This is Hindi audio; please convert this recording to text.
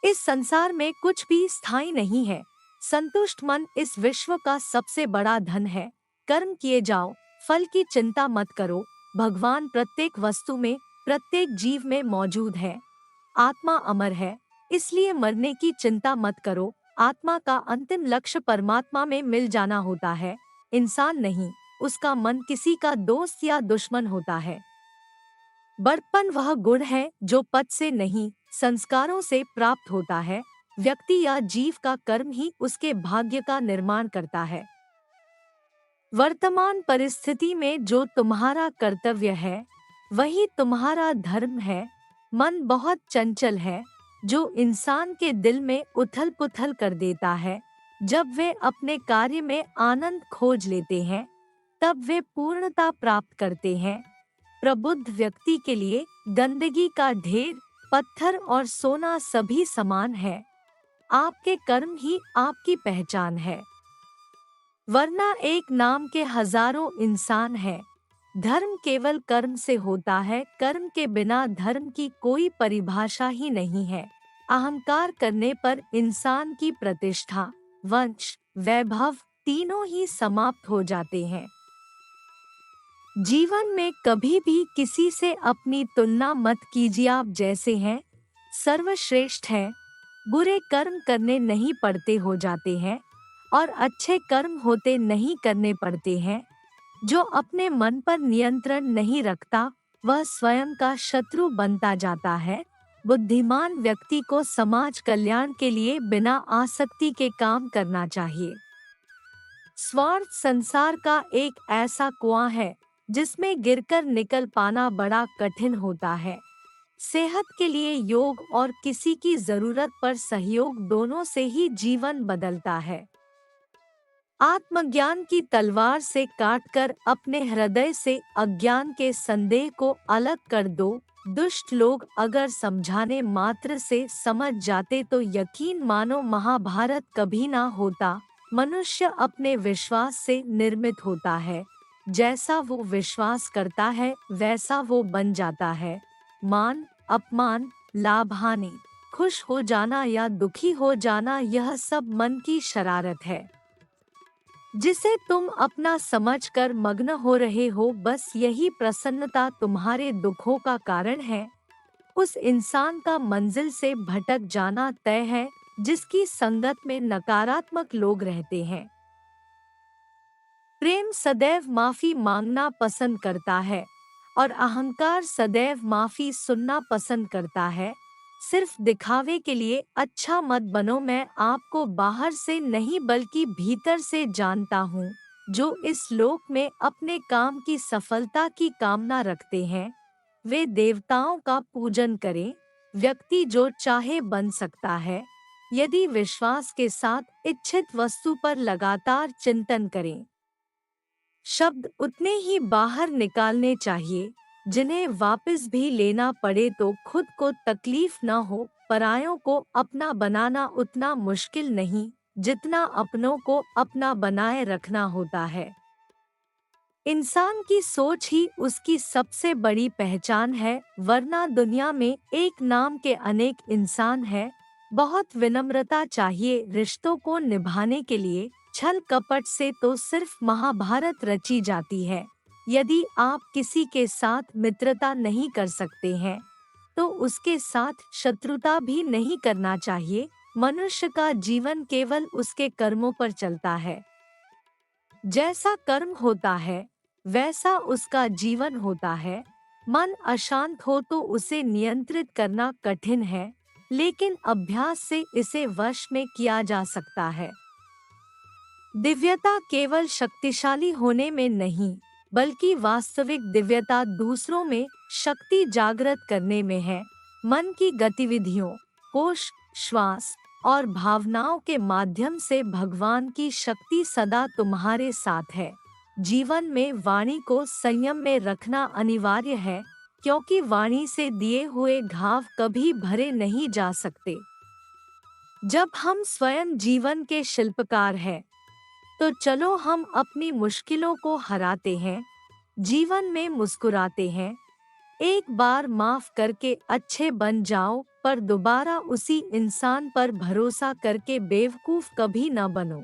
इस संसार में कुछ भी स्थायी नहीं है। संतुष्ट मन इस विश्व का सबसे बड़ा धन है। कर्म किए जाओ, फल की चिंता मत करो। भगवान प्रत्येक वस्तु में, प्रत्येक जीव में मौजूद है। आत्मा अमर है, इसलिए मरने की चिंता मत करो। आत्मा का अंतिम लक्ष्य परमात्मा में मिल जाना होता है, इंसान नहीं। उसका मन किसी का दोस्त या दुश्मन होता है। बड़प्पन वह गुण है जो पद से नहीं, संस्कारों से प्राप्त होता है। व्यक्ति या जीव का कर्म ही उसके भाग्य का निर्माण करता है। वर्तमान परिस्थिति में जो तुम्हारा कर्तव्य है, वही तुम्हारा धर्म है। मन बहुत चंचल है, जो इंसान के दिल में उथल पुथल कर देता है। जब वे अपने कार्य में आनंद खोज लेते हैं, तब वे पूर्णता प्राप्त करते हैं। प्रबुद्ध व्यक्ति के लिए गंदगी का ढेर, पत्थर और सोना सभी समान है। आपके कर्म ही आपकी पहचान है, वरना एक नाम के हजारों इंसान हैं। धर्म केवल कर्म से होता है, कर्म के बिना धर्म की कोई परिभाषा ही नहीं है। अहंकार करने पर इंसान की प्रतिष्ठा, वंश, वैभव तीनों ही समाप्त हो जाते हैं। जीवन में कभी भी किसी से अपनी तुलना मत कीजिए। आप जैसे हैं सर्वश्रेष्ठ हैं। बुरे कर्म करने नहीं पड़ते हो जाते हैं, और अच्छे कर्म होते नहीं करने पड़ते हैं। जो अपने मन पर नियंत्रण नहीं रखता, वह स्वयं का शत्रु बनता जाता है। बुद्धिमान व्यक्ति को समाज कल्याण के लिए बिना आसक्ति के काम करना चाहिए। स्वार्थ संसार का एक ऐसा कुआं है जिसमें गिरकर निकल पाना बड़ा कठिन होता है। सेहत के लिए योग और किसी की जरूरत पर सहयोग, दोनों से ही जीवन बदलता है। आत्मज्ञान की तलवार से काटकर अपने हृदय से अज्ञान के संदेह को अलग कर दो। दुष्ट लोग अगर समझाने मात्र से समझ जाते तो यकीन मानो महाभारत कभी ना होता। मनुष्य अपने विश्वास से निर्मित होता है। जैसा वो विश्वास करता है वैसा वो बन जाता है। मान, अपमान, लाभ हानि, खुश हो जाना या दुखी हो जाना, यह सब मन की शरारत है जिसे तुम अपना समझकर मग्न हो रहे हो। बस यही प्रसन्नता तुम्हारे दुखों का कारण है। उस इंसान का मंजिल से भटक जाना तय है जिसकी संगत में नकारात्मक लोग रहते हैं। प्रेम सदैव माफी मांगना पसंद करता है और अहंकार सदैव माफी सुनना पसंद करता है। सिर्फ दिखावे के लिए अच्छा मत बनो। मैं आपको बाहर से नहीं बल्कि भीतर से जानता हूँ। जो इस लोक में अपने काम की सफलता की कामना रखते हैं, वे देवताओं का पूजन करें। व्यक्ति जो चाहे बन सकता है, यदि विश्वास के साथ इच्छित वस्तु पर लगातार चिंतन करें। शब्द उतने ही बाहर निकालने चाहिए जिन्हें वापस भी लेना पड़े तो खुद को तकलीफ न हो। परायों को अपना बनाना उतना मुश्किल नहीं जितना अपनों को अपना बनाए रखना होता है। इंसान की सोच ही उसकी सबसे बड़ी पहचान है, वरना दुनिया में एक नाम के अनेक इंसान हैं। बहुत विनम्रता चाहिए रिश्तों को निभाने के लिए। छल कपट से तो सिर्फ महाभारत रची जाती है। यदि आप किसी के साथ मित्रता नहीं कर सकते हैं, तो उसके साथ शत्रुता भी नहीं करना चाहिए। मनुष्य का जीवन केवल उसके कर्मों पर चलता है। जैसा कर्म होता है वैसा उसका जीवन होता है। मन अशांत हो तो उसे नियंत्रित करना कठिन है, लेकिन अभ्यास से इसे वश में किया जा सकता है। दिव्यता केवल शक्तिशाली होने में नहीं, बल्कि वास्तविक दिव्यता दूसरों में शक्ति जागृत करने में है। मन की गतिविधियों, होश, श्वास और भावनाओं के माध्यम से भगवान की शक्ति सदा तुम्हारे साथ है। जीवन में वाणी को संयम में रखना अनिवार्य है, क्योंकि वाणी से दिए हुए घाव कभी भरे नहीं जा सकते। जब हम स्वयं जीवन के शिल्पकार हैं, तो चलो हम अपनी मुश्किलों को हराते हैं, जीवन में मुस्कुराते हैं। एक बार माफ करके अच्छे बन जाओ, पर दोबारा उसी इंसान पर भरोसा करके बेवकूफ कभी न बनो।